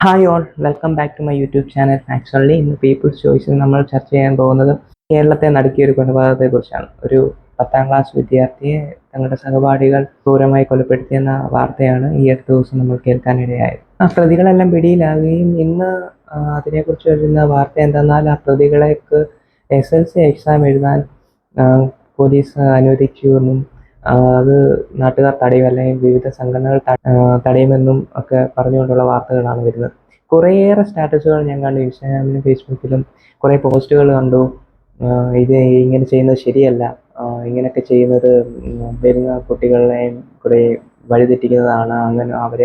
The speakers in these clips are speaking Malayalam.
Hi all, welcome back to my YouTube channel. Actually ഇന്ന് പീപ്പിൾസ് ചോയ്സിൽ നമ്മൾ ചർച്ച ചെയ്യാൻ പോകുന്നത് കേരളത്തെ നടുക്കിയ ഒരു കൊലപാതകത്തെക്കുറിച്ചാണ്. ഒരു 10ാം ക്ലാസ് വിദ്യാർത്ഥിയെ തങ്ങളുടെ സഹപാഠികൾ ക്രൂരമായി കൊലപ്പെടുത്തിയെന്ന വാർത്തയാണ് ഈ അടുത്ത ദിവസം നമ്മൾ കേൾക്കാനിടയായത്. ആ പ്രതികളെല്ലാം പിടിയിലാകുകയും ഇന്ന് അതിനെക്കുറിച്ച് വരുന്ന വാർത്ത എന്തെന്നാൽ ആ പ്രതികളേക്ക് SLC എക്സാം എഴുതാൻ പോലീസ് അനുവദിക്കുമെന്നും അത് നാട്ടുകാർ തടയും അല്ലെങ്കിൽ വിവിധ സംഘടനകൾ തടയുമെന്നും ഒക്കെ പറഞ്ഞുകൊണ്ടുള്ള വാർത്തകളാണ് വരുന്നത്. കുറേയേറെ സ്റ്റാറ്റസുകൾ ഞാൻ കണ്ടു, ഇൻസ്റ്റാഗ്രാമിലും ഫേസ്ബുക്കിലും കുറേ പോസ്റ്റുകൾ കണ്ടു. ഇത് ഇങ്ങനെ ചെയ്യുന്നത് ശരിയല്ല, ഇങ്ങനെയൊക്കെ ചെയ്യുന്നത് വരുന്ന കുട്ടികളെയും കുറേ വഴിതെറ്റിക്കുന്നതാണ്, അങ്ങനെ അവർ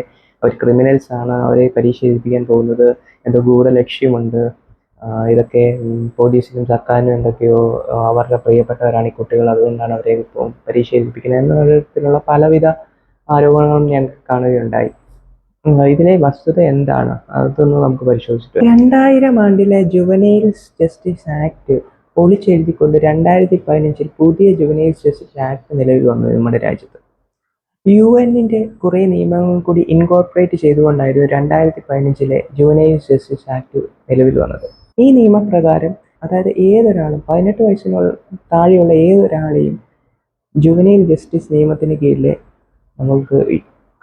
ക്രിമിനൽസ് ആണ്, അവരെ പരീക്ഷ എഴുതിപ്പിക്കാൻ പോകുന്നത് എന്തോ ഗൂഢലക്ഷ്യമുണ്ട്, ഇതൊക്കെ പോലീസിനും സർക്കാരിനും എന്തൊക്കെയോ അവരുടെ പ്രിയപ്പെട്ടവരാണ് ഈ കുട്ടികൾ, അതുകൊണ്ടാണ് അവരെ പരീക്ഷ എഴുതിപ്പിക്കുന്നത് എന്ന തരത്തിലുള്ള പലവിധ ആരോപണങ്ങളും ഞാൻ കാണുകയുണ്ടായി. ഇതിലെ വസ്തുത എന്താണ് അതൊന്ന് നമുക്ക് പരിശോധിച്ചിട്ട് 2000 ജുവനൈൽസ് ജസ്റ്റിസ് ആക്ട് പൊളിച്ചെഴുതിക്കൊണ്ട് 2015 പുതിയ ജുവനൈൽസ് ജസ്റ്റിസ് ആക്ട് നിലവിൽ വന്നു നമ്മുടെ രാജ്യത്ത്. UN കുറേ നിയമങ്ങൾ കൂടി ഇൻകോർപ്പറേറ്റ് ചെയ്തുകൊണ്ടായിരുന്നു 2015 ജുവനൈൽസ് ജസ്റ്റിസ് ആക്ട് നിലവിൽ വന്നത്. ഈ നിയമപ്രകാരം അതായത് ഏതൊരാളും 18 വയസ്സിന് താഴെയുള്ള ഏതൊരാളെയും ജുവനൈൽ ജസ്റ്റിസ് നിയമത്തിന് കീഴിൽ നമുക്ക്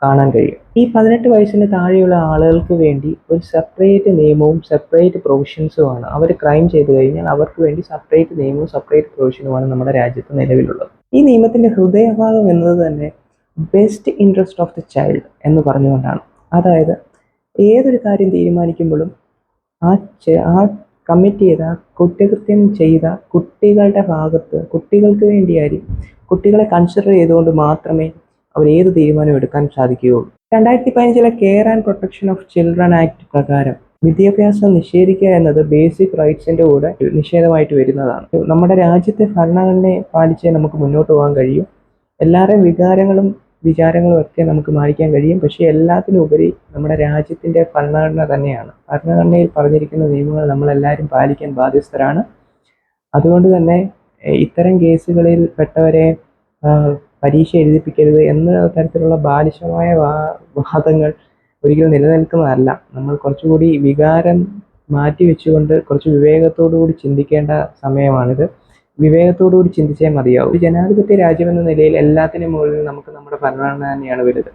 കാണാൻ കഴിയും. ഈ 18 വയസ്സിന് താഴെയുള്ള ആളുകൾക്ക് വേണ്ടി ഒരു സെപ്പറേറ്റ് നിയമവും സെപ്പറേറ്റ് പ്രൊവിഷൻസുമാണ്. അവർ ക്രൈം ചെയ്തു കഴിഞ്ഞാൽ അവർക്ക് വേണ്ടി സെപ്പറേറ്റ് നിയമവും സെപ്പറേറ്റ് പ്രൊവിഷനുമാണ് നമ്മുടെ രാജ്യത്ത് നിലവിലുള്ളത്. ഈ നിയമത്തിൻ്റെ ഹൃദയഭാഗം എന്നത് തന്നെ best interest of the child എന്ന് പറഞ്ഞുകൊണ്ടാണ്. അതായത് ഏതൊരു കാര്യം തീരുമാനിക്കുമ്പോഴും ആ കമ്മിറ്റ് ചെയ്ത കുറ്റകൃത്യം ചെയ്ത കുട്ടികളുടെ ഭാഗത്ത് കുട്ടികൾക്ക് വേണ്ടിയായിരിക്കും, കുട്ടികളെ കൺസിഡർ ചെയ്തുകൊണ്ട് മാത്രമേ അവർ ഏത് തീരുമാനവും എടുക്കാൻ സാധിക്കുകയുള്ളൂ. 2015 care and protection of children act പ്രകാരം വിദ്യാഭ്യാസം നിഷേധിക്കുക എന്നത് ബേസിക് റൈറ്റ്സിൻ്റെ കൂടെ നിഷേധമായിട്ട് വരുന്നതാണ്. നമ്മുടെ രാജ്യത്തെ ഭരണഘടനയെ പാലിച്ചേ നമുക്ക് മുന്നോട്ട് പോകാൻ കഴിയും. എല്ലാവരുടെയും വികാരങ്ങളും വിചാരങ്ങളും ഒക്കെ നമുക്ക് മാനിക്കാൻ കഴിയും. പക്ഷേ എല്ലാത്തിനും ഉപരി നമ്മുടെ രാജ്യത്തിൻ്റെ ഭരണഘടന തന്നെയാണ്. ഭരണഘടനയിൽ പറഞ്ഞിരിക്കുന്ന നിയമങ്ങൾ നമ്മളെല്ലാവരും പാലിക്കാൻ ബാധ്യസ്ഥരാണ്. അതുകൊണ്ട് തന്നെ ഇത്തരം കേസുകളിൽ പെട്ടവരെ പരീക്ഷ എഴുതിപ്പിക്കരുത് എന്ന തരത്തിലുള്ള ബാലിശമായ വാദങ്ങൾ ഒരിക്കലും നിലനിൽക്കുന്നതല്ല. നമ്മൾ കുറച്ചുകൂടി വികാരം മാറ്റി വെച്ചുകൊണ്ട് കുറച്ച് വിവേകത്തോടു കൂടി ചിന്തിക്കേണ്ട സമയമാണിത്. വിവേകത്തോടു കൂടി ചിന്തിച്ചേ മതിയാവും. ഒരു ജനാധിപത്യ രാജ്യമെന്ന നിലയിൽ എല്ലാത്തിനും മുകളിൽ നമുക്ക് നമ്മുടെ ഭരണഘടന തന്നെയാണ് വലുത്.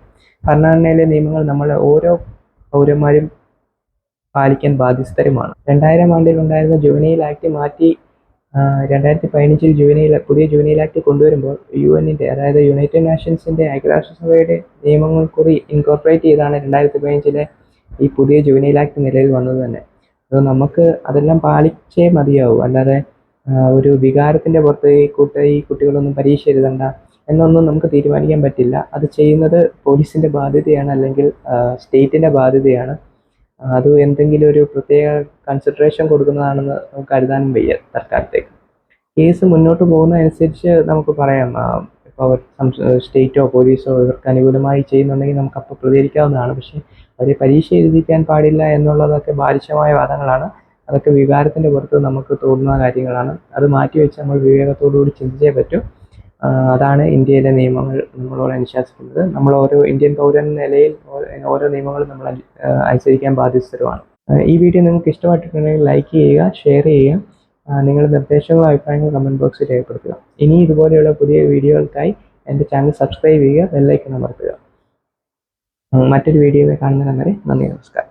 ഭരണഘടനയിലെ നിയമങ്ങൾ നമ്മൾ ഓരോ പൗരന്മാരും പാലിക്കാൻ ബാധ്യസ്ഥരുമാണ്. 2000 ഉണ്ടായിരുന്ന ജുവനൈൽ ആക്ട് മാറ്റി 2015 പുതിയ ജുവനൈൽ ആക്ട് കൊണ്ടുവരുമ്പോൾ UN അതായത് യുണൈറ്റഡ് നേഷൻസിൻ്റെ ഐക്യരാഷ്ട്രസഭയുടെ നിയമങ്ങൾ കൂടി ഇൻകോർപ്പറേറ്റ് ചെയ്താണ് 2015 ഈ പുതിയ ജുവനൈൽ ആക്ട് നിലവിൽ വന്നത് തന്നെ. അത് നമുക്ക് അതെല്ലാം പാലിച്ചേ മതിയാവും. അല്ലാതെ ഒരു വികാരത്തിൻ്റെ പുറത്ത് ഈ കുട്ടികളൊന്നും പരീക്ഷ എഴുതണ്ട എന്നൊന്നും നമുക്ക് തീരുമാനിക്കാൻ പറ്റില്ല. അത് ചെയ്യുന്നത് പോലീസിൻ്റെ ബാധ്യതയാണ്, അല്ലെങ്കിൽ സ്റ്റേറ്റിൻ്റെ ബാധ്യതയാണ്. അത് എന്തെങ്കിലും ഒരു പ്രത്യേക കൺസിഡറേഷൻ കൊടുക്കുന്നതാണെന്ന് നമുക്ക് കരുതാനും വയ്യ സർക്കാരത്തേക്ക്. കേസ് മുന്നോട്ട് പോകുന്നതനുസരിച്ച് നമുക്ക് പറയാം, ഇപ്പോൾ സ്റ്റേറ്റോ പോലീസോ ഇവർക്ക് അനുകൂലമായി ചെയ്യുന്നുണ്ടെങ്കിൽ നമുക്ക് അപ്പോൾ പ്രതികരിക്കാവുന്നതാണ്. പക്ഷേ അവരെ പരീക്ഷ എഴുതിക്കാൻ പാടില്ല എന്നുള്ളതൊക്കെ ബാലിശമായ വാദങ്ങളാണ്. അതൊക്കെ വികാരത്തിൻ്റെ പുറത്ത് നമുക്ക് തോന്നുന്ന കാര്യങ്ങളാണ്. അത് മാറ്റിവെച്ച് നമ്മൾ വിവേകത്തോടു കൂടി ചിന്തിച്ചേ പറ്റൂ. അതാണ് ഇന്ത്യയിലെ നിയമങ്ങൾ നമ്മളോട് അനുശാസിക്കുന്നത്. നമ്മൾ ഓരോ ഇന്ത്യൻ പൗരൻ നിലയിൽ ഓരോ നിയമങ്ങളും നമ്മൾ അനുസരിക്കാൻ ബാധ്യസ്ഥരുമാണ്. ഈ വീഡിയോ നിങ്ങൾക്ക് ഇഷ്ടമായിട്ടുണ്ടെങ്കിൽ ലൈക്ക് ചെയ്യുക, ഷെയർ ചെയ്യുക, നിങ്ങളുടെ നിർദ്ദേശങ്ങളും അഭിപ്രായങ്ങളും കമൻറ്റ് ബോക്സിൽ രേഖപ്പെടുത്തുക. ഇനി ഇതുപോലെയുള്ള പുതിയ വീഡിയോകൾക്കായി എൻ്റെ ചാനൽ സബ്സ്ക്രൈബ് ചെയ്യുക, ബെല്ലൈക്കൺ അമർത്തുക. മറ്റൊരു വീഡിയോയിൽ കാണുന്നതിന് വരെ നന്ദി, നമസ്കാരം.